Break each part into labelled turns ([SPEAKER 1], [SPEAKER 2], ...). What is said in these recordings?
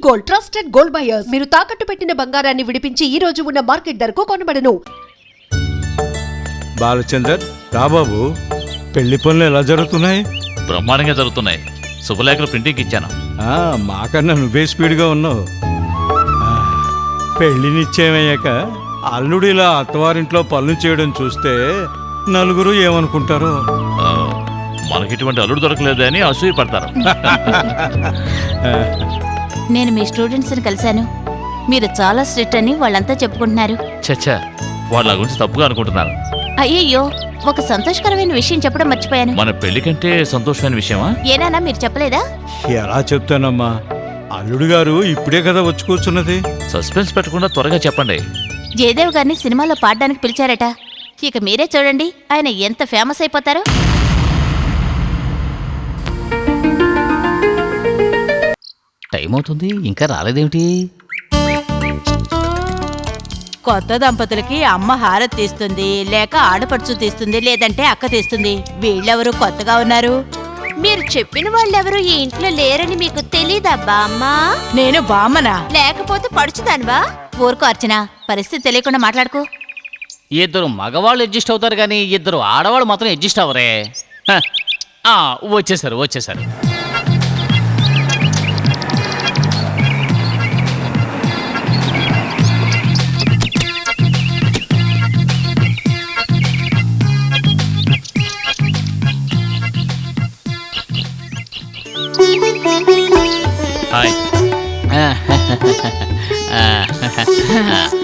[SPEAKER 1] Gold, trusted gold buyers. మీరు తాకట్టు పెట్టిన బంగారాన్ని విడిపించి ఈ రోజు ఉన్న మార్కెట్ ధరకు కొనబడను.
[SPEAKER 2] బాలచందర్, రాబాబు, పెళ్లి పనులు ఎలా జరుగుతున్నాయి?
[SPEAKER 3] బ్రహ్మాండంగా జరుగుతున్నాయి. శుభలేఖలు ప్రింటింగ్ ఇచ్చాను.
[SPEAKER 2] మాకన్నా నువ్వే స్పీడ్గా ఉన్నావు. పెళ్లి నిశ్చయమయ్యాక అల్లుడు ఇలా అత్తవారింట్లో పనులు చేయడం చూస్తే నలుగురు ఏమనుకుంటారో.
[SPEAKER 3] మనకి ఇటువంటి అల్లుడు దొరకలేదు అని అసూయ పడతారు.
[SPEAKER 4] నేను మీ స్టూడెంట్స్ని కలిశాను. మీరు చాలా స్ట్రిక్ట్ అని వాళ్ళంతా చెప్పుకుంటున్నారు.
[SPEAKER 3] చచ్చా, వాళ్ళ గురించి తప్పుగా అనుకుంటున్నారు.
[SPEAKER 4] అయ్యయ్యో, ఒక సంతోషకరమైన విషయం చెప్పడం మర్చిపోయాను.
[SPEAKER 3] మన పెళ్లి కంటే సంతోషమైన విషయమా?
[SPEAKER 4] ఏనానా మీరు చెప్పలేదా?
[SPEAKER 2] ఎలా చెప్తానమ్మా, అల్లుడు గారు ఇప్పుడే కదా వచ్చి కూర్చున్నది.
[SPEAKER 3] సస్పెన్స్ పెట్టకుండా త్వరగా చెప్పండి.
[SPEAKER 4] జయదేవ్ గారిని సినిమాలో పాడడానికి పిలిచారట. ఇక మీరే చూడండి ఆయన ఎంత ఫేమస్ అయిపోతారో.
[SPEAKER 5] టైం అవుతుంది, ఇంకా రాలేదేమిటి?
[SPEAKER 6] కొత్త దంపతులకి అమ్మ హారతి తీస్తుంది, లేక ఆడపడుచు తీస్తుంది, లేదంటే అక్క తీస్తుంది. వీళ్ళెవరు కొత్తగా ఉన్నారు?
[SPEAKER 7] మీరు చెప్పిన వాళ్ళెవరు ఈ ఇంట్లో లేరని మీకు తెలీదబ్బా అమ్మా?
[SPEAKER 6] నేను బామ్మనా?
[SPEAKER 7] లేకపోతే పడుచుదానివా?
[SPEAKER 4] ఊరుకో అర్చన, పరిస్థితి తెలియకుండా మాట్లాడుకో.
[SPEAKER 5] ఇద్దరు మగవాళ్ళు అడ్జస్ట్ అవుతారు కానీ ఇద్దరు ఆడవాళ్ళు మాత్రం అడ్జస్ట్ అవ్వరే. వచ్చేసారు.
[SPEAKER 3] హాయ్.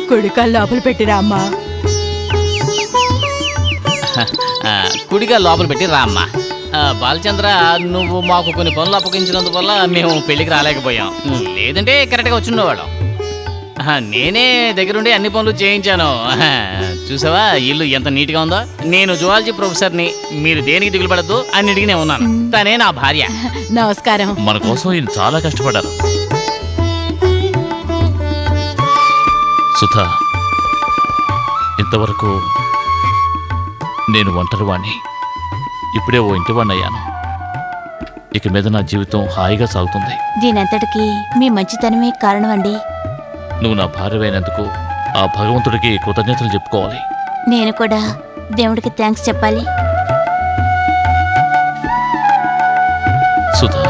[SPEAKER 6] కుడికాలు లోపల పెట్టిరా అమ్మా.
[SPEAKER 5] కుడిగా లోపల పెట్టి రామ్మా. బాలచంద్ర, నువ్వు మాకు కొన్ని పనులు అప్పగించినందువల్ల మేము పెళ్లికి రాలేకపోయాం. లేదంటే కరెక్ట్గా వచ్చిండేవాళ్ళం. నేనే దగ్గరుండి అన్ని పనులు చేయించాను. చూసావా ఇల్లు ఎంత నీట్గా ఉందో? నేను జువాలజీ ప్రొఫెసర్ని. మీరు దేనికి దిగులు పడద్దు, అన్నిటికీ నేను ఉన్నాను. తనే నా భార్య.
[SPEAKER 6] నమస్కారం.
[SPEAKER 3] మన కోసం ఈయన చాలా కష్టపడ్డారు. సుధా, ఇంతవరకు నేను ఒంటరివాణ్ణి. ఇప్పుడే ఓ ఇంటివాణ్ణి అయ్యాను. ఇక మీద నా జీవితం హాయిగా సాగుతుంది.
[SPEAKER 4] దీనంతటికీ మీ మంచితనమే కారణం అండి.
[SPEAKER 3] నువ్వు నా భార్యమైనందుకు ఆ భగవంతుడికి కృతజ్ఞతలు చెప్పుకోవాలి.
[SPEAKER 4] నేను కూడా దేవుడికి థ్యాంక్స్ చెప్పాలి.
[SPEAKER 3] సుధా,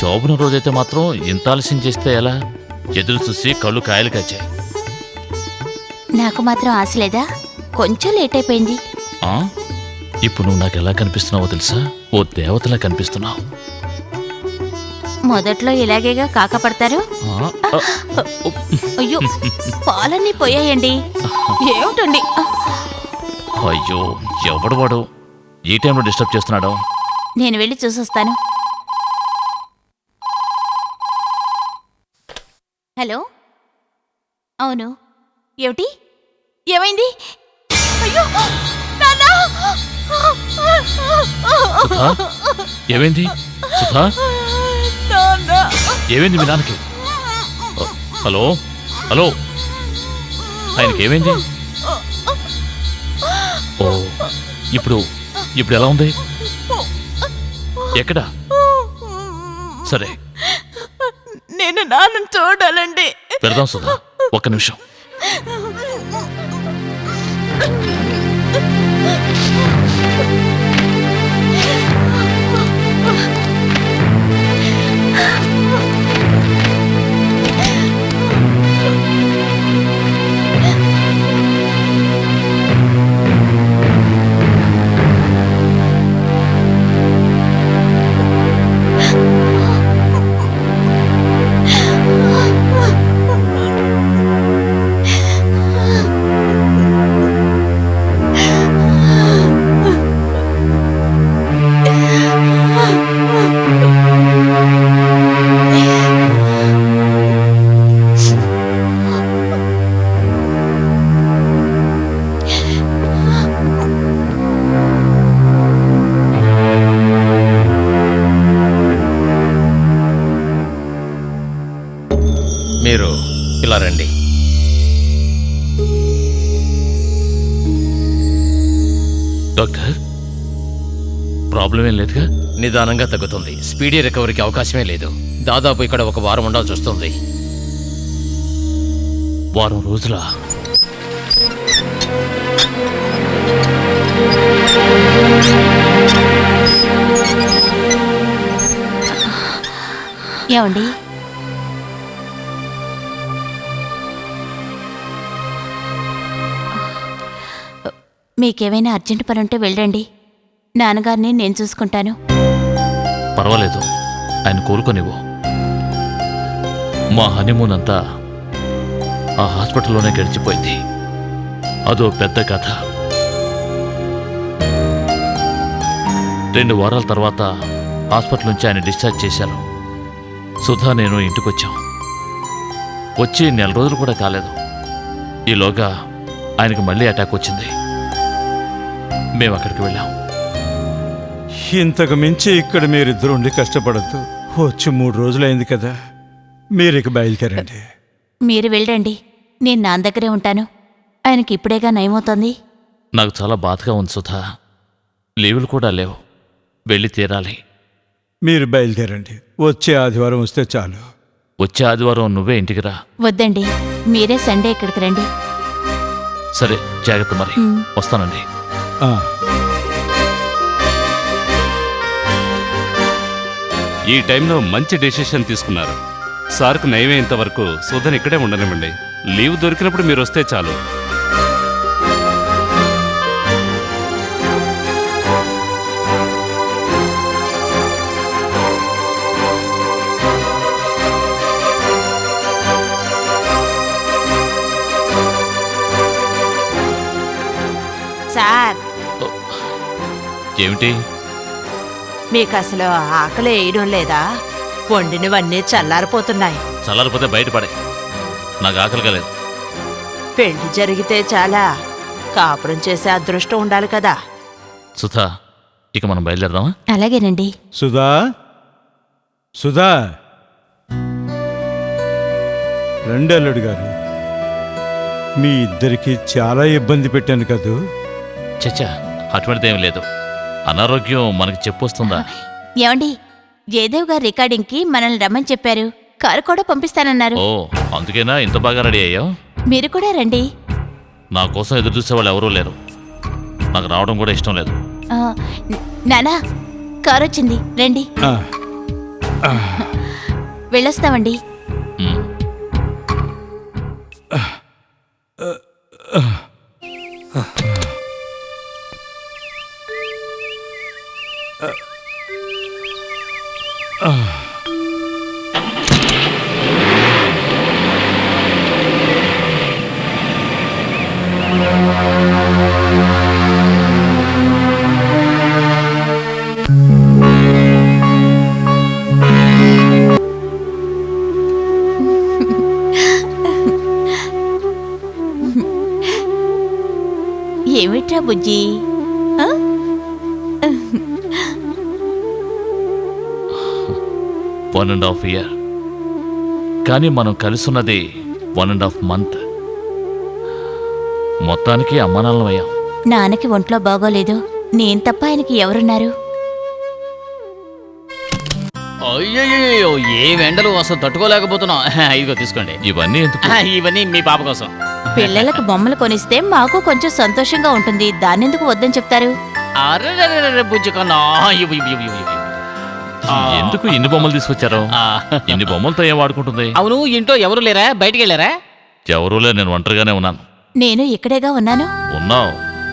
[SPEAKER 3] శోభన రోజైతే మాత్రం ఇంత ఆలస్యం చేస్తే ఎలా? ఎదురు చూసి కళ్ళు కాయలు కాచాయి.
[SPEAKER 4] నాకు మాత్రం ఆశ లేదా? కొంచెం లేట్ అయిపోయింది.
[SPEAKER 3] ఇప్పుడు నువ్వు నాకు ఎలా కనిపిస్తున్నావో తెలుసా? ఓ దేవతలా కనిపిస్తున్నావు.
[SPEAKER 4] మొదట్లో ఇలాగేగా కాకపడతారు. అయ్యో, పాలన్నీ పోయాయండి. ఏమిటండి?
[SPEAKER 3] అయ్యో, ఎవడు వాడు ఈ టైంలో డిస్టర్బ్ చేస్తున్నాడు?
[SPEAKER 4] నేను వెళ్ళి చూసొస్తాను. హలో, అవును, ఏమిటి? ఏమైంది? అయ్యో, నాన్నా!
[SPEAKER 3] ఏమైంది సుధా? ఏమైంది మీ నాన్నకి? హలో హలో, ఆయనకి ఏమైంది? ఓ, ఇప్పుడు ఎలా ఉంది? ఎక్కడా? సరే,
[SPEAKER 6] నేను నాన్నను చూడాలండి.
[SPEAKER 3] పెడదాం సుధా, ఒక్క నిమిషం.
[SPEAKER 8] మీరు ఇలా రండి.
[SPEAKER 3] డాక్టర్, ప్రాబ్లం ఏం లేదుగా?
[SPEAKER 8] నిదానంగా తగ్గుతుంది. స్పీడీ రికవరీకి అవకాశమే లేదు. దాదాపు ఇక్కడ ఒక వారం ఉండాల్సి వస్తుంది.
[SPEAKER 3] వారం రోజుల
[SPEAKER 4] ఏమండి, మీకేమైనా అర్జెంట్ పని ఉంటే వెళ్ళండి. నాన్నగారిని నేను చూసుకుంటాను.
[SPEAKER 3] పర్వాలేదు, ఆయన కోలుకొనివ్వు. మా హనీమూన్ అంతా ఆ హాస్పిటల్లోనే గడిచిపోయింది. అదో పెద్ద కథ. 2 వారాల తర్వాత హాస్పిటల్ నుంచి ఆయన డిశ్చార్జ్ చేశారు. సుధా నేను ఇంటికొచ్చాం. వచ్చి 4 రోజులు కూడా కాలేదు. ఈలోగా ఆయనకు మళ్ళీ అటాక్ వచ్చింది. మేము అక్కడికి వెళ్ళాం.
[SPEAKER 2] ఇంతకు మించి ఇక్కడ మీరిద్దరు ఉండి కష్టపడద్దు. వచ్చి 3 రోజులైంది కదా, మీరు ఇక బయలుదేరండి.
[SPEAKER 4] మీరు వెళ్ళండి, నేను నాన్న దగ్గరే ఉంటాను. ఆయనకి ఇప్పుడేగా నయమవుతోంది.
[SPEAKER 3] నాకు చాలా బాధగా ఉంది సుధా. లీవులు కూడా లేవు. వెళ్ళి తీరాలి.
[SPEAKER 2] మీరు బయలుదేరండి. వచ్చే ఆదివారం వస్తే చాలు.
[SPEAKER 3] వచ్చే ఆదివారం నువ్వే ఇంటికి రా.
[SPEAKER 4] వద్దండి, మీరే సండే ఇక్కడికి రండి.
[SPEAKER 3] సరే, జాగ్రత్త మరి. వస్తానండి.
[SPEAKER 2] ఆ,
[SPEAKER 9] ఈ టైంలో మంచి డెసిషన్ తీసుకున్నారు. సార్కు నయమేంత వరకు సుధన్ ఇక్కడే ఉండనివ్వండి. లీవ్ దొరికినప్పుడు మీరు వస్తే చాలు.
[SPEAKER 6] సార్,
[SPEAKER 3] ఏమిటి?
[SPEAKER 6] మీకు అసలు ఆకలి వేయడం లేదా? వండినవన్నీ చల్లారిపోతున్నాయి.
[SPEAKER 3] చల్లారిపోతే బయటపడే. నాకు ఆకలిగా లేదు.
[SPEAKER 6] పెళ్లి జరిగితే చాలా, కాపురం చేసే అదృష్టం ఉండాలి కదా.
[SPEAKER 3] సుధా, ఇక మనం బయలుదేరదామా?
[SPEAKER 4] అలాగేనండి.
[SPEAKER 2] సుధా, సుధా, రండి అల్లుడు గారు. మీ ఇద్దరికి చాలా ఇబ్బంది పెట్టాను కదూ.
[SPEAKER 3] చచ్చా, అటువంటిదేం లేదు. అనారోగ్యం మనకి చెప్పొస్తుందా?
[SPEAKER 4] ఏమండి, జయదేవ్ గారు రికార్డింగ్కి మనల్ని రమ్మని చెప్పారు. కారు కూడా పంపిస్తానన్నారు.
[SPEAKER 3] ఓ, అందుకేనా ఇంత బాగా రెడీ అయ్యావు?
[SPEAKER 4] మీరు కూడా రండి.
[SPEAKER 3] నా కోసం ఎదురు చూసేవాళ్ళు ఎవరూ లేరు. నాకు రావడం కూడా ఇష్టం లేదు.
[SPEAKER 4] ఆ, నానా, కారు వచ్చింది, రండి.
[SPEAKER 2] ఆ,
[SPEAKER 4] వెళ్ళొస్తామండి.
[SPEAKER 3] ఉమ్.
[SPEAKER 4] ఏమిట్రా బుజ్జి? ఆ?
[SPEAKER 3] 1.5 year. కానీ మనం కలిసున్నది 1.5 month. మొత్తానికి అమ్మానాన్నమయ్యాం.
[SPEAKER 4] నాన్నకి ఒంట్లో బాగోలేదు. నేను తప్ప ఆయనకి ఎవరున్నారు?
[SPEAKER 5] అయ్యో, ఏ ఎండలు అసలు తట్టుకోలేకపోతున్నాం. ఇదిగో తీసుకోండి.
[SPEAKER 3] ఇవన్నీ ఎందుకు?
[SPEAKER 5] ఇవన్నీ మీ పాప కోసం.
[SPEAKER 4] పిల్లలకు బొమ్మలు కొనిస్తే మాకు కొంచెం సంతోషంగా ఉంటుంది. దాన్నెందుకు వద్దని చెప్తారు?
[SPEAKER 5] అర్రే బుజ్జి కన్నా, ఇవ్వు, ఇవ్వు, ఇవ్వు, ఇవ్వు.
[SPEAKER 3] ఎందుకు ఇన్ని బొమ్మలు తీసుకొచ్చారు?
[SPEAKER 5] ఆ.
[SPEAKER 3] ఇన్ని బొమ్మలతో ఏం వాడుకుంటుంది?
[SPEAKER 5] అవును, ఇంట్లో ఎవరు లేరా? బయటికి వెళ్ళారా?
[SPEAKER 3] ఎవరూ లేరు, నేను ఒంటరిగానే ఉన్నాను.
[SPEAKER 4] నేను ఇక్కడేగా ఉన్నాను.
[SPEAKER 3] ఉన్నావు,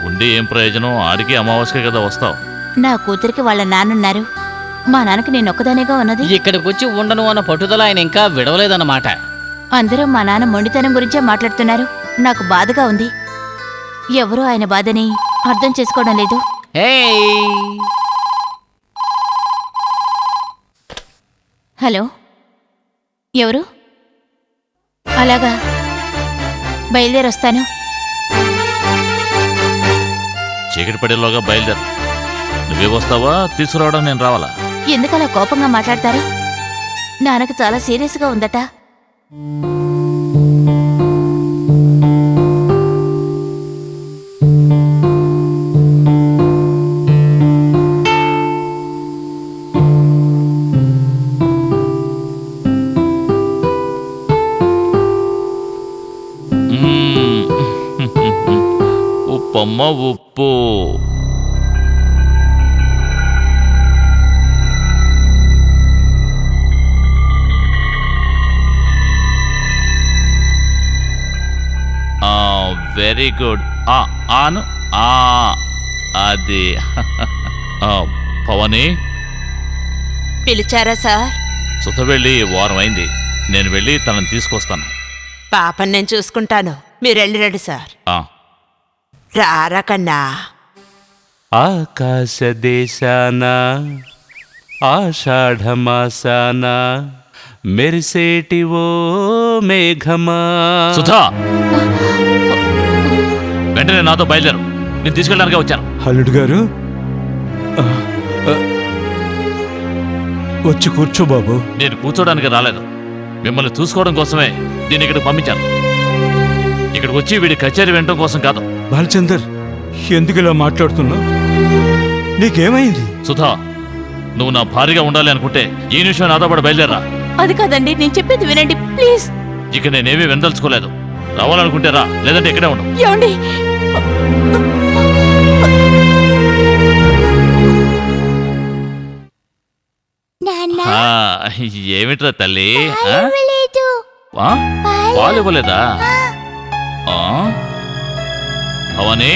[SPEAKER 3] ఉండి ఏం ప్రయోజనం? ఆడికి అమావాస్యకే కదా వస్తావు.
[SPEAKER 4] నా కూతురికి వాళ్ళ నాన్నున్నారు. మా నాన్నకి నేను ఒక్కదానేగా ఉన్నది.
[SPEAKER 5] ఇక్కడికి వచ్చి ఉండను అన్న పట్టుదల ఆయన ఇంకా విడవలేదన్నమాట.
[SPEAKER 4] అందరూ మా నాన్న మొండితనం గురించే మాట్లాడుతున్నారు. నాకు బాధగా ఉంది. ఎవరూ ఆయన బాధని అర్థం చేసుకోవడం లేదు. హలో, ఎవరు? అలాగా, బయలుదేరొస్తాను.
[SPEAKER 3] చీకటి పడేలోగా బయలుదేరు. నువ్వే వస్తావా, తీసుకురావడం నేను రావాలా?
[SPEAKER 4] ఎందుకలా కోపంగా మాట్లాడతారు? నాన్నకు చాలా సీరియస్గా ఉందట.
[SPEAKER 3] ఉప్పమ్మ ఉప్పు. Very good. ఆను అది. పవని,
[SPEAKER 6] పిలిచారా సార్?
[SPEAKER 3] సుత వెళ్ళి వారం అయింది. నేను వెళ్ళి తనని తీసుకొస్తాను.
[SPEAKER 6] పాపని నేను చూసుకుంటాను, మీరు వెళ్ళిరండి సార్. రారా కన్నా.
[SPEAKER 9] ఆకాశ దేశాన ఆషాఢమాసాన మెరిసేటి ఓ మేఘమా.
[SPEAKER 3] సుధా, వెంటనే నాతో బయలుదేరు. నేను తీసుకెళ్ళడానికి వచ్చాను.
[SPEAKER 2] అల్లుడు గారు ఆ, ఆ, వచ్చి కూర్చో బాబు.
[SPEAKER 3] నేను కూర్చోడానికి రాలేదు, మిమ్మల్ని చూసుకోవడం కోసమే దీన్ని ఇక్కడికి పంపించాను. ఇక్కడికి వచ్చి వీడి కచేరీ వినడం కోసం కాదు.
[SPEAKER 2] బాలచందర్, ఎందుకు ఇలా మాట్లాడుతున్నావు? నీకేమైంది?
[SPEAKER 3] సుధా, నువ్వు నా భార్యగా ఉండాలి అనుకుంటే ఈ నిమిషం నాతో పాటు బయలుదేరా.
[SPEAKER 4] అది కాదండి, నేను చెప్పేది వినండి ప్లీజ్.
[SPEAKER 3] ఇక నేనేమీ వినదలుచుకోలేదు. రావాలనుకుంటే రా, లేదంటే ఇక్కడే ఉండు.
[SPEAKER 4] ఏమండి?
[SPEAKER 3] ఏమిట్రా తల్లి? పాలు ఇవ్వలేదా? భవానీ,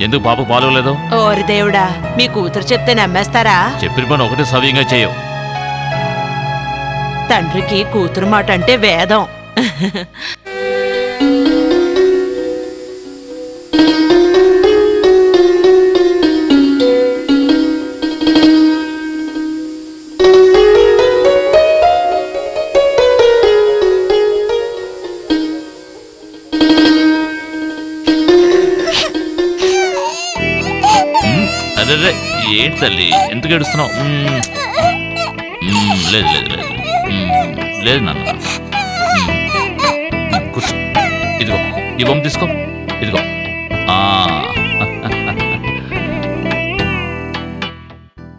[SPEAKER 3] ఎందుకు పాపకు పాలు ఇవ్వలేదు?
[SPEAKER 6] ఓరి దేవుడా, మీ కూతురు చెప్తే నమ్మేస్తారా?
[SPEAKER 3] చెప్పిన పని ఒకటి సవ్యంగా చేయవు.
[SPEAKER 6] తండ్రికి కూతురు మాట అంటే వేదం.
[SPEAKER 3] అదే, ఏంటి తల్లి ఎందుకు ఏడుస్తున్నావు? లేదు లేదు లేదు లేదు నాన్న. కూర్చో. ఇదిగో ఈ బొమ్మ తీసుకో. ఇదిగో.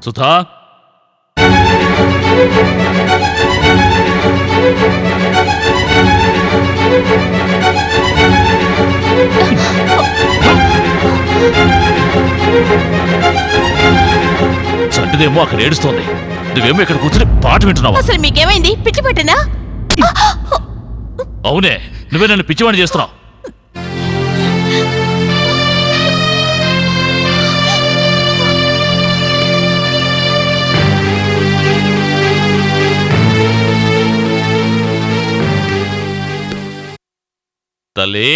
[SPEAKER 3] సుధా, చంటిదేమో అక్కడ ఏడుస్తోంది, నువ్వేమో ఇక్కడ కూర్చుని పాట వింటున్నావా?
[SPEAKER 4] అసలు మీకేమైంది? పిచ్చి పట్టినా?
[SPEAKER 3] అవునే, నువ్వే నన్ను పిచ్చివాణి చేస్తున్నావు. తల్లి,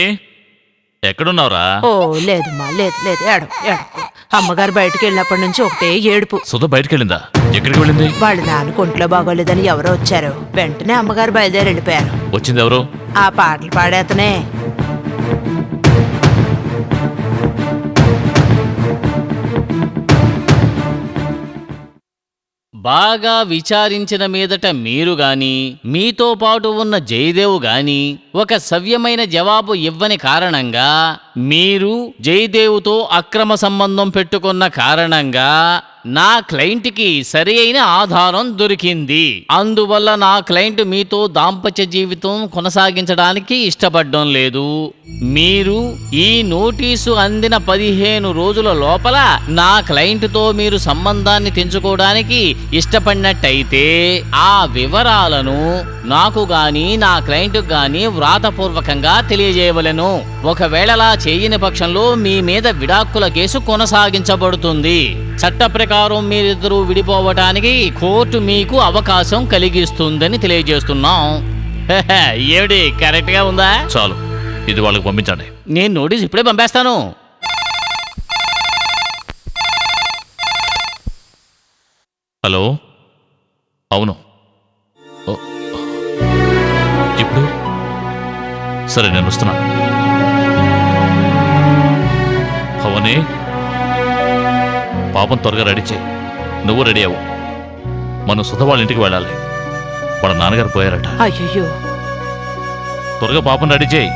[SPEAKER 3] ఎక్కడున్నావురా?
[SPEAKER 6] ఓ లేదమ్మా, లేదు లేదు, ఏడు ఏడుకో. అమ్మగారు బయటకు వెళ్ళినప్పటి నుంచి ఒకటే ఏడుపు.
[SPEAKER 3] సుధ బయటికి వెళ్ళిందా? ఎక్కడికి వెళ్ళింది?
[SPEAKER 6] వాళ్ళ నాన్నకు ఒంట్లో బాగోలేదని ఎవరో వచ్చారు. వెంటనే అమ్మగారు బయలుదేరి వెళ్ళిపోయారు.
[SPEAKER 3] వచ్చింది ఎవరు?
[SPEAKER 6] ఆ పాటలు పాడేతనే.
[SPEAKER 5] బాగా విచారించిన మీదట మీరు గాని మీతో పాటు ఉన్న జయదేవ్ గాని ఒక సవ్యమైన జవాబు ఇవ్వని కారణంగా, మీరు జయదేవ్తో అక్రమ సంబంధం పెట్టుకున్న కారణంగా నా క్లయింట్కి సరి అయిన ఆధారం దొరికింది. అందువల్ల నా క్లయింట్ మీతో దాంపత్య జీవితం కొనసాగించడానికి ఇష్టపడడం లేదు. మీరు ఈ నోటీసు అందిన 15 రోజుల లోపల నా క్లయింట్తో మీరు సంబంధాన్ని తెంచుకోవడానికి ఇష్టపడినట్టయితే ఆ వివరాలను నాకు గాని నా క్లయింట్ గాని వ్రాతపూర్వకంగా తెలియజేయవలెను. ఒకవేళలా చేయని పక్షంలో మీ మీద విడాకుల కేసు కొనసాగించబడుతుంది. చట్ట ప్రకారం మీరిద్దరూ విడిపోవటానికి కోర్టు మీకు అవకాశం కలిగిస్తుందని తెలియజేస్తున్నాం. ఏమిటి, కరెక్ట్ గా ఉందా?
[SPEAKER 3] చాలు, ఇది వాళ్ళకి పంపించండి.
[SPEAKER 5] నేను నోటీస్ ఇప్పుడే పంపేస్తాను.
[SPEAKER 3] హలో, అవును. ఇప్పుడు సరే, నేను వస్తున్నాను. భవానీ, పాపం త్వరగా రెడీ చేయి. నువ్వు రెడీ అవ్వు. మనం సుధ వాళ్ళ ఇంటికి వెళ్ళాలి. వాళ్ళ నాన్నగారు పోయారట.
[SPEAKER 6] అయ్యో,
[SPEAKER 3] త్వరగా పాపం రెడీ చేయి.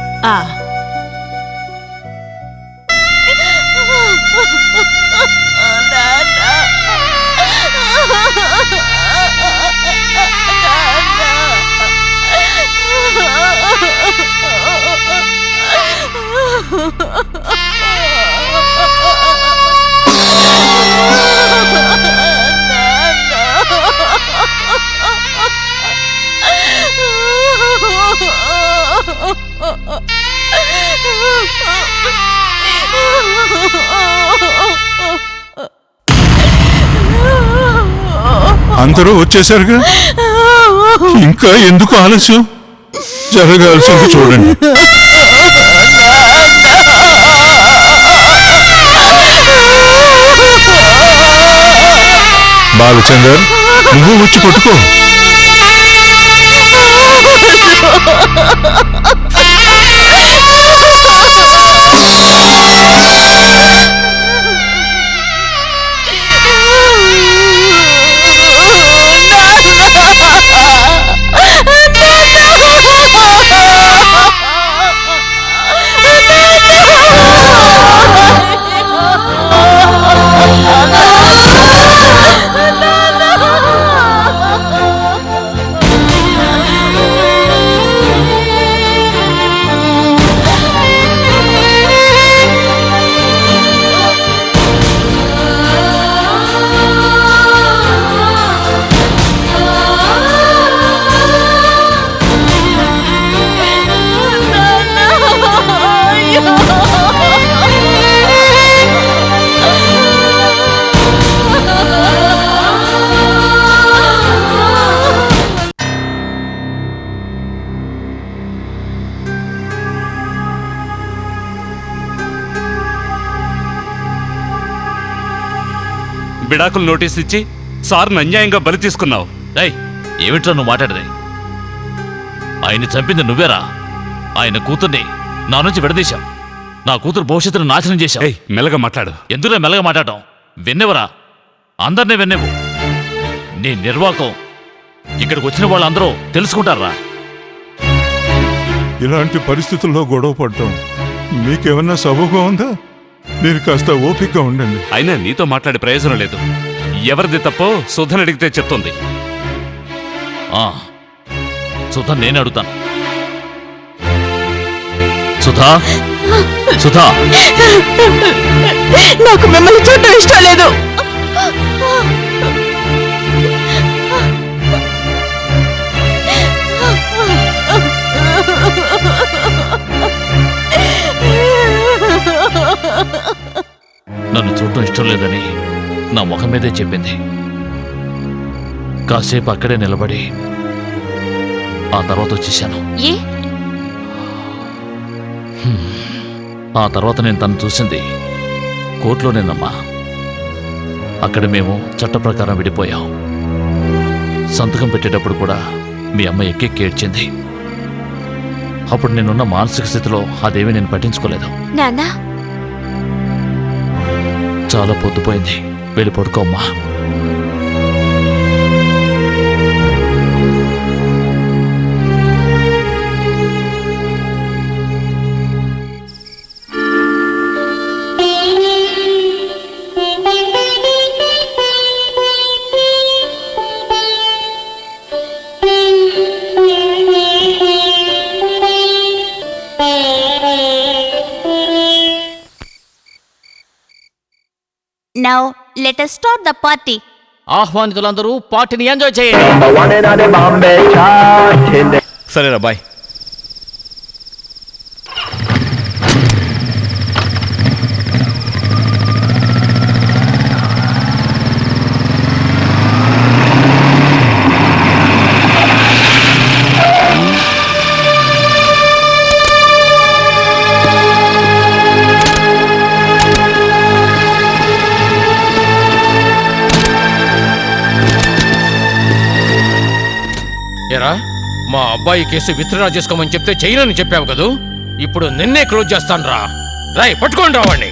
[SPEAKER 10] అందరూ వచ్చేసరిగా ఇంకా ఎందుకు ఆలస్యం? జరగాల్సింది చూడండి. బాలచందర్, నువ్వు వచ్చి కొట్టుకో.
[SPEAKER 9] విడాకులు నోటీస్ ఇచ్చి సార్ని అన్యాయంగా బలి తీసుకున్నావు.
[SPEAKER 3] ఏమిట్రా నువ్వు మాట్లాడదే? ఆయన్ని చంపింది నువ్వేరా? ఆయన కూతుర్ని నా నుంచి విడదీశావు. నా కూతురు భవిష్యత్తును నాశనం చేశావు.
[SPEAKER 9] మెల్లగా మాట్లాడు.
[SPEAKER 3] ఎందుకురా మెల్లగా మాట్లాడటం? వెన్నెవరా? అందరినీ వెన్నెవు. నీ నిర్వాకం ఇక్కడికి వచ్చిన వాళ్ళందరూ తెలుసుకుంటారా?
[SPEAKER 10] ఇలాంటి పరిస్థితుల్లో గొడవ పడటం మీకేమన్నా సబబుగా ఉందా? మీరు కాస్త ఓపికగా ఉండండి.
[SPEAKER 9] అయినా నీతో మాట్లాడే ప్రయోజనం లేదు. ఎవరిది తప్పో సుధన్ అడిగితే చెప్తుంది.
[SPEAKER 3] సుధా, నేను అడుగుతాను. సుధా, సుధా,
[SPEAKER 6] నాకు మిమ్మల్ని చూడటం ఇష్టం లేదు.
[SPEAKER 3] నన్ను చూడటం ఇష్టం లేదని నా ముఖం మీదే చెప్పింది. కాసేపు అక్కడే నిలబడి ఆ తర్వాత వచ్చేసాను. ఆ తర్వాత నేను తను చూసింది కోర్టులోనేనమ్మా. అక్కడ మేము చట్ట ప్రకారం విడిపోయాం. సంతకం పెట్టేటప్పుడు కూడా మీ అమ్మ ఎక్కెక్కి ఏడ్చింది. అప్పుడు నేనున్న మానసిక స్థితిలో అదేమీ నేను పట్టించుకోలేదు.
[SPEAKER 7] నాన్నా,
[SPEAKER 3] చాలా పొద్దుపోయింది, వెళ్ళి పడుకోమ్మా.
[SPEAKER 4] Now, let us start the party.
[SPEAKER 5] ఆహ్వానితులందరూ పార్టీని ఎంజాయ్ చేయండి.
[SPEAKER 8] సరేరా, బాయ్. ఏరా, మా అబ్బాయి కేసు విత్డ్రా చేసుకోమని చెప్తే చేయనని చెప్పావు కదూ. ఇప్పుడు నిన్నే క్లోజ్ చేస్తాను రా. రాయ్, పట్టుకోండి రావండి.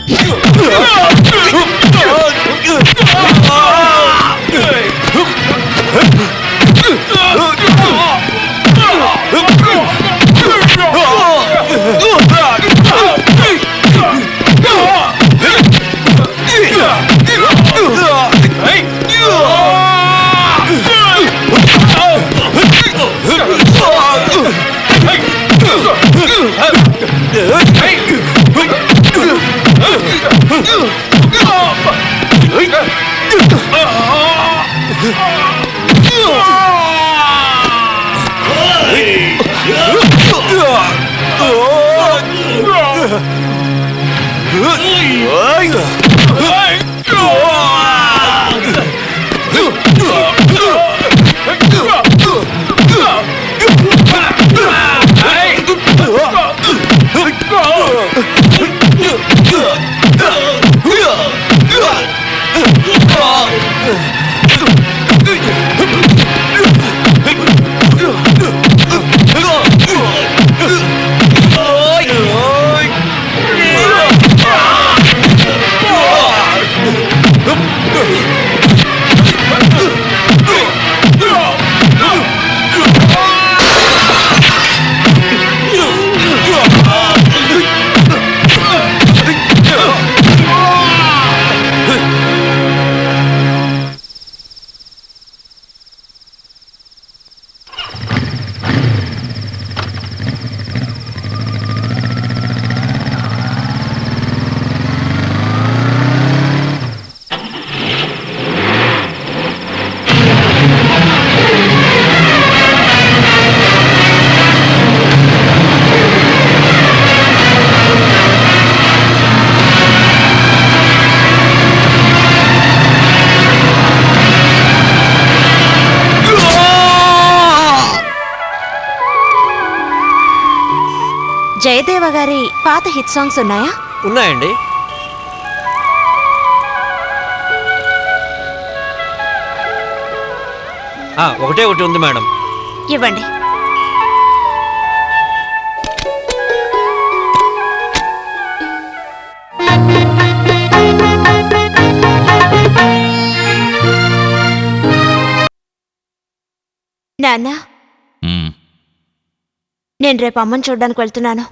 [SPEAKER 7] జయదేవ గారి పాత హిట్ సాంగ్స్ ఉన్నాయా?
[SPEAKER 11] ఉన్నాయండి. ఒకటే ఒకటి ఉంది మేడం.
[SPEAKER 7] ఇవ్వండి. నాన్న, నేను రేపు అమ్మని చూడ్డానికి వెళ్తున్నాను.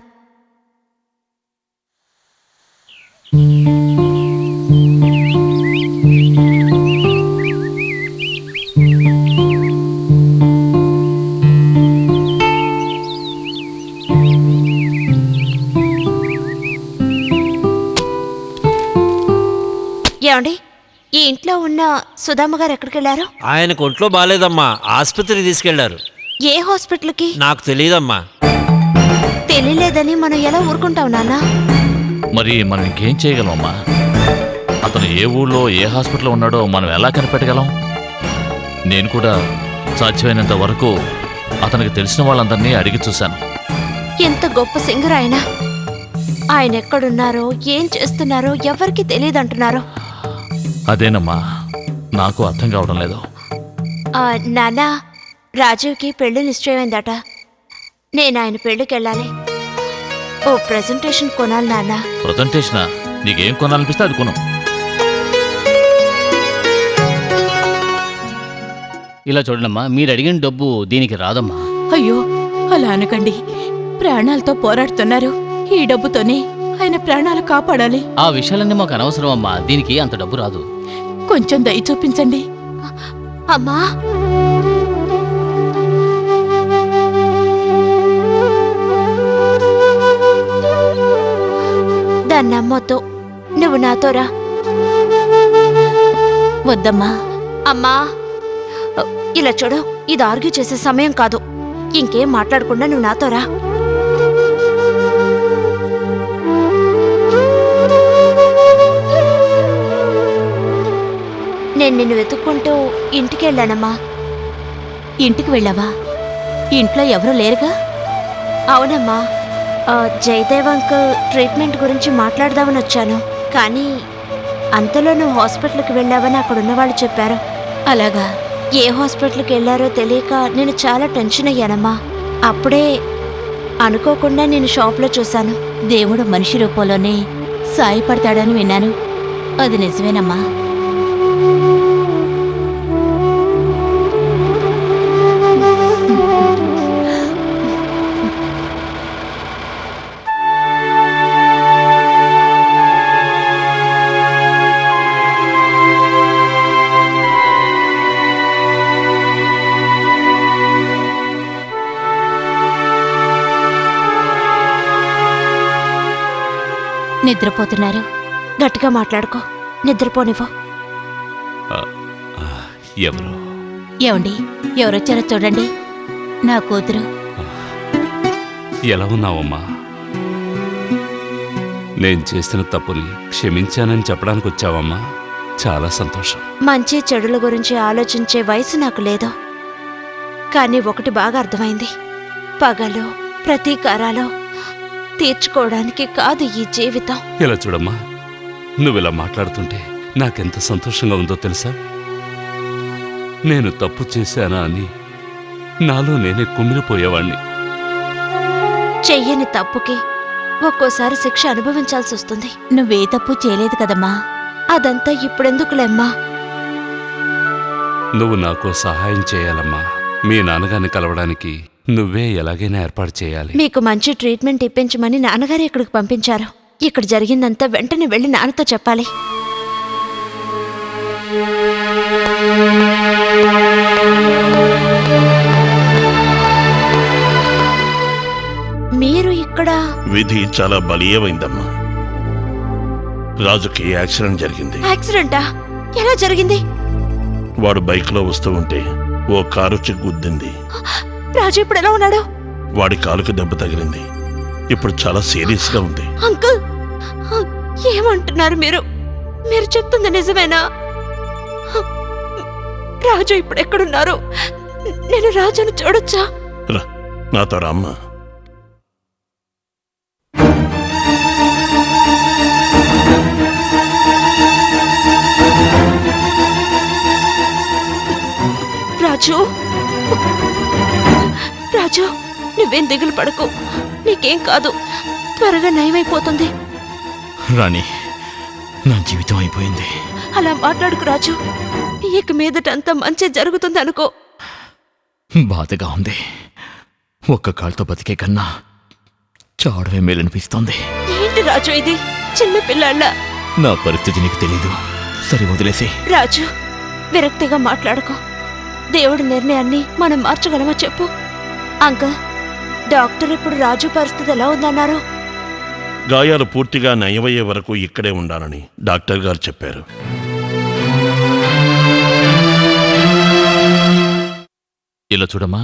[SPEAKER 7] ఏమండి, ఈ ఇంట్లో ఉన్న సుధామ్మ గారు ఎక్కడికి వెళ్ళారు?
[SPEAKER 11] ఆయనకు ఒంట్లో బాగాలేదమ్మా, ఆసుపత్రికి తీసుకెళ్లారు.
[SPEAKER 7] ఏ హాస్పిటల్కి?
[SPEAKER 11] నాకు తెలియదమ్మా.
[SPEAKER 7] తెలియలేదని మనం ఎలా ఊరుకుంటాం నాన్న?
[SPEAKER 3] మరి మనం ఇంకేం చేయగలమమ్మా? అతను ఏ ఊళ్ళో ఏ హాస్పిటల్లో ఉన్నాడో మనం ఎలా కనిపెట్టగలం? నేను కూడా సాధ్యమైనంత వరకు అతనికి తెలిసిన వాళ్ళందరినీ అడిగి చూశాను.
[SPEAKER 7] ఎంత గొప్ప సింగర్ ఆయన! ఆయన ఎక్కడున్నారో ఏం చేస్తున్నారో ఎవరికి తెలియదంటున్నారో.
[SPEAKER 3] అదేనమ్మా నాకు అర్థం కావడం లేదు.
[SPEAKER 7] నాన్న, రాజీవ్కి పెళ్లి నిశ్చయమైందట. నేను ఆయన పెళ్లికి వెళ్ళాలి. ఓ ప్రెజెంటేషన్ కొనాలి నాన్న.
[SPEAKER 3] ప్రజెంటేషనా? నీకేం కొనాలనిపిస్తే అది కొను.
[SPEAKER 5] ఇలా చూడండమ్మా, మీరు అడిగిన డబ్బు దీనికి రాదమ్మా.
[SPEAKER 6] అయ్యో, అలా అనకండి. ప్రాణాలతో పోరాడుతున్నారు. ఈ డబ్బుతోనే ఆయన ప్రాణాలు కాపాడాలి.
[SPEAKER 5] ఆ విషయాలన్నీ మాకు అనవసరం అమ్మా, దీనికి అంత డబ్బు రాదు.
[SPEAKER 6] కొంచెం దయ చూపించండి.
[SPEAKER 7] అమ్మా, దాన్ని నమ్మొద్దు. నువ్వు నాతో రా.
[SPEAKER 4] వద్దమ్మా.
[SPEAKER 7] అమ్మా, ఇలా చూడు, ఇది ఆర్గ్యూ చేసే సమయం కాదు. ఇంకేం మాట్లాడకుండా నువ్వు నాతో రా. నేను నిన్ను వెతుక్కుంటూ ఇంటికి వెళ్ళానమ్మా.
[SPEAKER 4] ఇంటికి వెళ్ళావా? ఇంట్లో ఎవరూ లేరుగా?
[SPEAKER 7] అవునమ్మా, జయదేవ్ అంకుల్ ట్రీట్మెంట్ గురించి మాట్లాడదామని వచ్చాను. కానీ అంతలో నువ్వు హాస్పిటల్కి వెళ్ళావని అక్కడున్న వాళ్ళు చెప్పారు.
[SPEAKER 4] అలాగా?
[SPEAKER 7] ఏ హాస్పిటల్కి వెళ్ళారో తెలియక నేను చాలా టెన్షన్ అయ్యానమ్మా. అప్పుడే అనుకోకుండా నేను షాప్లో చూశాను.
[SPEAKER 4] దేవుడు మనిషి రూపంలోనే సాయపడతాడని విన్నాను. అది నిజమేనమ్మా. నిద్రపోతున్నారు.
[SPEAKER 7] గట్టిగా మాట్లాడుకో, నిద్రపోనివ్వు.
[SPEAKER 9] ఎవరు?
[SPEAKER 4] ఏమండి, ఎవరొచ్చారో చూడండి. నా కూతురు.
[SPEAKER 9] ఎలా ఉన్నావమ్మా? నేను చేసిన తప్పుని క్షమించానని చెప్పడానికి వచ్చావమ్మా. చాలా సంతోషం.
[SPEAKER 7] మంచి చెడుల గురించి ఆలోచించే వయసు నాకు లేదు. కానీ ఒకటి బాగా అర్థమైంది. పగలు ప్రతీకారాలు తీర్చుకోవడానికి కాదు ఈ జీవితం.
[SPEAKER 9] ఇలా చూడమ్మా, నువ్విలా మాట్లాడుతుంటే నాకెంత సంతోషంగా ఉందో తెలుసా? నేను తప్పు చేశానా అని నాలో నేనే కుమిలిపోయేవాణ్ణి.
[SPEAKER 7] చెయ్యని తప్పుకి ఒక్కోసారి శిక్ష అనుభవించాల్సి వస్తుంది.
[SPEAKER 4] నువ్వే తప్పు చేయలేదు కదమ్మా.
[SPEAKER 7] అదంతా ఇప్పుడెందుకులేమ్మా?
[SPEAKER 9] నువ్వు నాకు సహాయం చేయాలమ్మా. మీ నాన్నగారిని కలవడానికి నువ్వే ఎలాగైనా ఏర్పాటు చేయాలి.
[SPEAKER 7] మీకు మంచి ట్రీట్మెంట్ ఇప్పించమని నాన్నగారు ఇక్కడికి పంపించారు. ఇక్కడ జరిగిందంతా వెంటనే వెళ్ళి నాన్నతో చెప్పాలి. మీరు ఇక్కడ?
[SPEAKER 12] విధి చాలా బలీయమైందమ్మా. రాజుకి యాక్సిడెంట్ జరిగింది.
[SPEAKER 7] యాక్సిడెంటా? ఎలా జరిగింది?
[SPEAKER 12] వాడు బైక్లో వస్తూ ఉంటే ఓ కారు వచ్చి గుద్దింది.
[SPEAKER 7] రాజు ఇప్పుడు ఎలా ఉన్నాడు?
[SPEAKER 12] వాడి కాలుకి దెబ్బ తగిలింది. ఇప్పుడు చాలా సీరియస్ గా ఉంది.
[SPEAKER 7] అంకుల్, ఏమంటున్నారు మీరు? మీరు చెప్తుంది నిజమేనా? రాజు ఇప్పుడు ఎక్కడున్నారు? నేను రాజును చూడొచ్చా?
[SPEAKER 12] రా, నాతో రామ్మా.
[SPEAKER 7] రాజు, రాజు, నువ్వేం దిగులు పడకు. నీకేం కాదు, త్వరగా నయమైపోతుంది.
[SPEAKER 13] రాణి, నా జీవితం అయిపోయింది.
[SPEAKER 7] అలా మాట్లాడుకు రాజు. ఇక మీదట అంతా మంచి జరుగుతుంది అనుకో.
[SPEAKER 13] బాధగా ఉంది. ఒక్క కాళ్ళతో బతికే కన్నా చావడమే మేలనిపిస్తోంది.
[SPEAKER 7] ఏంటి రాజు ఇది? చిన్న పిల్లాళ్ళ.
[SPEAKER 13] నా పరిస్థితి నీకు తెలీదు. సరే, వదిలేసి.
[SPEAKER 7] రాజు, విరక్తిగా మాట్లాడుకో. దేవుడి నిర్ణయాన్ని మనం మార్చగలమా చెప్పు? అంకుల్, డాక్టర్ ఇప్పుడు రాజు పరిస్థితి ఎలా ఉందన్నారు?
[SPEAKER 12] గాయాలు పూర్తిగా నయమయ్యే వరకు ఇక్కడే ఉండాలని డాక్టర్ గారు చెప్పారు.
[SPEAKER 3] ఇలా చూడమ్మా,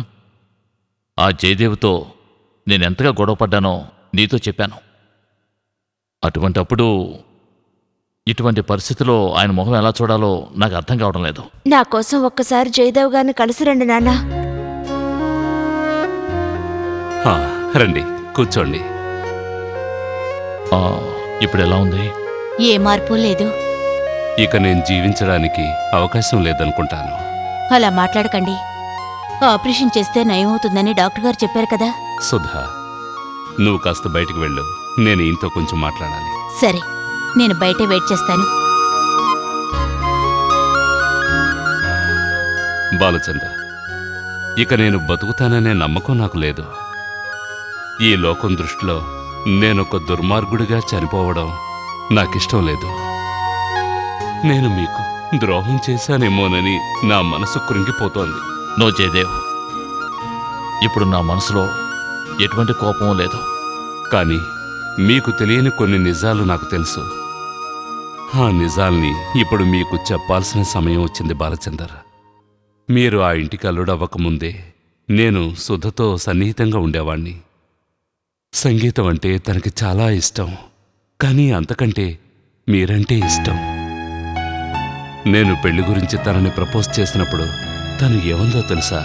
[SPEAKER 3] ఆ జయదేవ్తో నేనెంతగా గొడవపడ్డానో నీతో చెప్పాను. అటువంటప్పుడు ఇటువంటి పరిస్థితిలో ఆయన మొహం ఎలా చూడాలో నాకు అర్థం కావడం లేదు.
[SPEAKER 7] నా కోసం ఒక్కసారి జయదేవ్ గారిని కలిసి రండి నాన్న.
[SPEAKER 9] రండి, కూర్చోండి.
[SPEAKER 3] ఇప్పుడు ఎలా ఉంది?
[SPEAKER 4] ఏ మార్పు లేదు.
[SPEAKER 9] ఇక నేను జీవించడానికి అవకాశం లేదనుకుంటాను.
[SPEAKER 4] అలా మాట్లాడకండి. ఆపరేషన్ చేస్తే నయమవుతుందని డాక్టర్ గారు చెప్పారు కదా.
[SPEAKER 9] సుధా, నువ్వు కాస్త బయటికి వెళ్ళు. నేను ఈయనతో కొంచెం మాట్లాడాలి.
[SPEAKER 4] సరే, నేను బయటే వెయిట్ చేస్తాను.
[SPEAKER 9] బాలచంద్ర, ఇక నేను బతుకుతాననే నమ్మకం నాకు లేదు. ఈ లోకం దృష్టిలో నేనొక దుర్మార్గుడిగా చనిపోవడం నాకిష్టం లేదు. నేను మీకు ద్రోహం చేశానేమోనని నా మనసు కృంగిపోతోంది.
[SPEAKER 3] నో జయదేవ్, ఇప్పుడు నా మనసులో ఎటువంటి కోపం లేదు.
[SPEAKER 9] కానీ మీకు తెలియని కొన్ని నిజాలు నాకు తెలుసు. ఆ నిజాల్ని ఇప్పుడు మీకు చెప్పాల్సిన సమయం వచ్చింది బాలచందర్. మీరు ఆ ఇంటికి అల్లుడవ్వకముందే నేను సుధతో సన్నిహితంగా ఉండేవాణ్ణి. సంగీతం అంటే తనకి చాలా ఇష్టం. కానీ అంతకంటే మీరంటే ఇష్టం. నేను పెళ్లి గురించి తనని ప్రపోజ్ చేసినప్పుడు తను ఏమందో తెలుసా?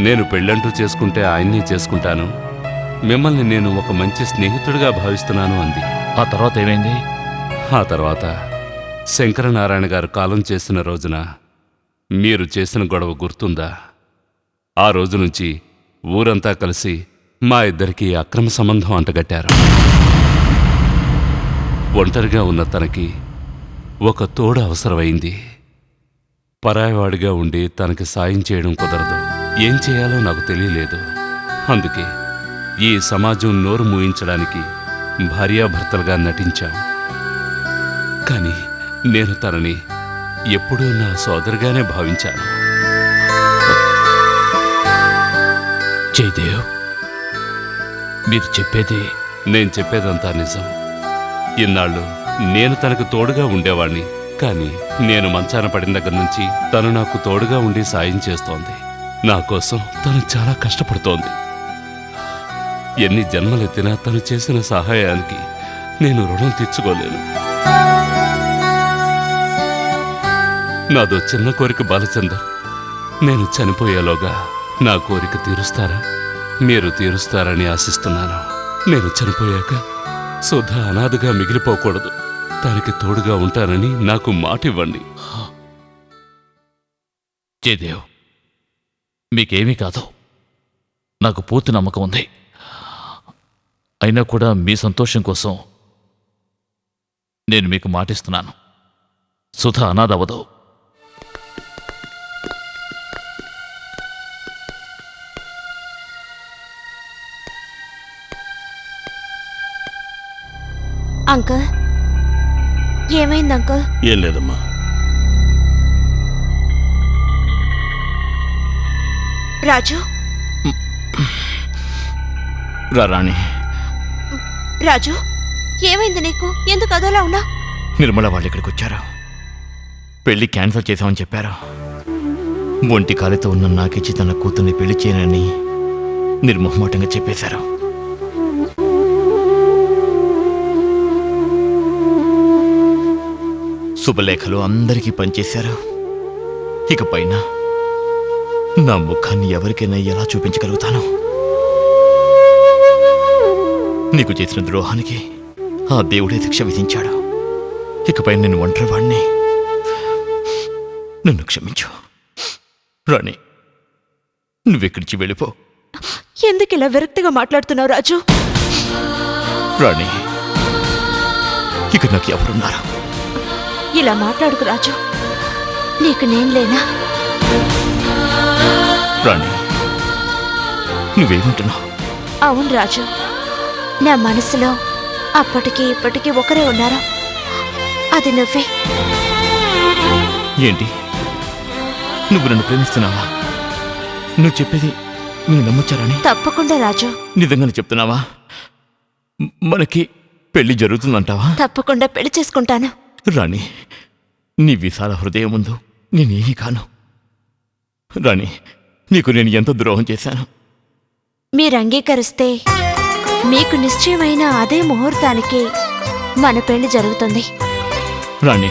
[SPEAKER 9] నేను పెళ్ళంటూ చేసుకుంటే ఆయన్ని చేసుకుంటాను, మిమ్మల్ని నేను ఒక మంచి స్నేహితుడిగా భావిస్తున్నాను అంది.
[SPEAKER 3] ఆ తర్వాత ఏమైంది?
[SPEAKER 9] ఆ తర్వాత శంకరనారాయణ గారు కాలం చేసిన రోజున మీరు చేసిన గొడవ గుర్తుందా? ఆ రోజు నుంచి ఊరంతా కలిసి మా ఇద్దరికీ అక్రమ సంబంధం అంటగట్టారు. ఒంటరిగా ఉన్న తనకి ఒక తోడు అవసరమైంది. పరాయవాడిగా ఉండి తనకి సాయం చేయడం కుదరదు. ఏం చేయాలో నాకు తెలియలేదు. అందుకే ఈ సమాజం నోరు మూయించడానికి భార్యాభర్తలుగా నటించాం. కానీ నేను తనని ఎప్పుడూ నా సోదరుగానే భావించాను.
[SPEAKER 3] జయదేవ్, మీరు చెప్పేది?
[SPEAKER 9] నేను చెప్పేదంతా నిజం. ఇన్నాళ్ళు నేను తనకు తోడుగా ఉండేవాణ్ణి. కానీ నేను మంచాన పడిన దగ్గర నుంచి తను నాకు తోడుగా ఉండి సాయం చేస్తోంది. నా కోసం తను చాలా కష్టపడుతోంది. ఎన్ని జన్మలెత్తినా తను చేసిన సహాయానికి నేను రుణం తీర్చుకోలేను. నాదో చిన్న కోరిక బాలచందర్. నేను చనిపోయేలోగా నా కోరిక తీరుస్తారా? మీరు తీరుస్తారని ఆశిస్తున్నాను. నేను చనిపోయాక సుధా అనాథగా మిగిలిపోకూడదు. దానికి తోడుగా ఉంటానని నాకు మాట ఇవ్వండి.
[SPEAKER 3] జయదేవ్, మీకేమీ కాదు, నాకు పూర్తి నమ్మకం ఉంది. అయినా కూడా మీ సంతోషం కోసం నేను మీకు మాటిస్తున్నాను, సుధా అనాథ అవ్వదు.
[SPEAKER 7] అంకుల్, ఏమైంది అంకుల్?
[SPEAKER 12] ఏం లేదమ్మా.
[SPEAKER 7] రాజు,
[SPEAKER 13] రాణి,
[SPEAKER 7] రాజు, ఏమైంది నీకు? ఎందుకు అదోలా ఉన్నా?
[SPEAKER 13] నిర్మల వాళ్ళు ఇక్కడికి వచ్చారు. పెళ్లి క్యాన్సిల్ చేశామని చెప్పారు. ఒంటి కాలితో ఉన్న నాకిచ్చి తన కూతుర్ని పెళ్లి చేయనని నిర్మోహమాటంగా చెప్పేశారు. శుభలేఖలు అందరికీ పనిచేశారు. ఇక పైన నా ముఖాన్ని ఎవరికైనా ఎలా చూపించగలుగుతాను? నీకు చేసిన ద్రోహానికి ఆ దేవుడే శిక్ష విధించాడు. ఇకపై నేను ఒంటరివాణ్ణి. నన్ను క్షమించు రాణి, నువ్వెక్కడికి వెళ్ళిపో.
[SPEAKER 7] ఎందుకు ఇలా విరక్తిగా మాట్లాడుతున్నావు రాజు?
[SPEAKER 13] రాణి, ఇక నాకు ఎవరున్నారు?
[SPEAKER 7] ఇలా మాట్లాడుకు రాజు. నీకు నేను లేనా?
[SPEAKER 13] రాణి, నువ్వేమంటున్నావు?
[SPEAKER 7] అవును రాజు, నా మనసులో అప్పటికి ఇప్పటికీ ఒకరే ఉన్నారు. అది నువ్వే.
[SPEAKER 13] ఏంటి, నువ్వు నన్ను ప్రేమిస్తున్నావా? నువ్వు చెప్పేది నేను నమ్మొచ్చారాని?
[SPEAKER 7] తప్పకుండా రాజు.
[SPEAKER 13] నిజంగానే చెప్తున్నావా? మనకి పెళ్లి జరుగుతుందంటావా?
[SPEAKER 7] తప్పకుండా పెళ్లి చేసుకుంటాను.
[SPEAKER 13] రాణి, నీ విశాల హృదయం ముందు నేనేమీ కాను. రాణి, నీకు నేను ఎంత ద్రోహం చేశాను.
[SPEAKER 7] మీరు అంగీకరిస్తే మీకు నిశ్చయమైన అదే ముహూర్తానికి మన పెళ్లి జరుగుతుంది.
[SPEAKER 13] రాణి,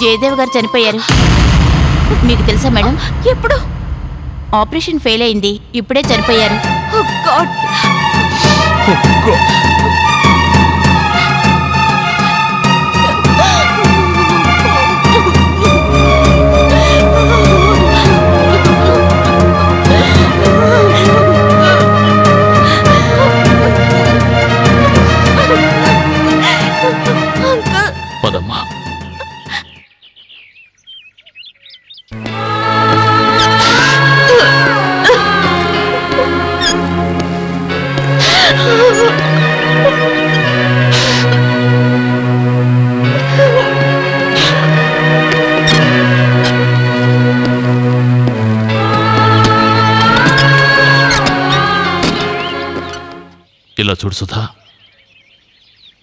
[SPEAKER 4] జయదేవ్ గారు చనిపోయారు. మీకు తెలుసా మేడం?
[SPEAKER 7] ఎప్పుడు?
[SPEAKER 4] ఆపరేషన్ ఫెయిల్ అయింది, ఇప్పుడే చనిపోయారు.
[SPEAKER 7] Oh God!
[SPEAKER 3] పదమ్మా. ఇలా చూడు సుధా,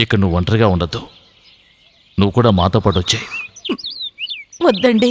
[SPEAKER 3] ఇక్కడ నువ్వు ఒంటరిగా ఉండద్దు. నువ్వు కూడా మాతో పాటు వచ్చాయి.
[SPEAKER 6] వద్దండి.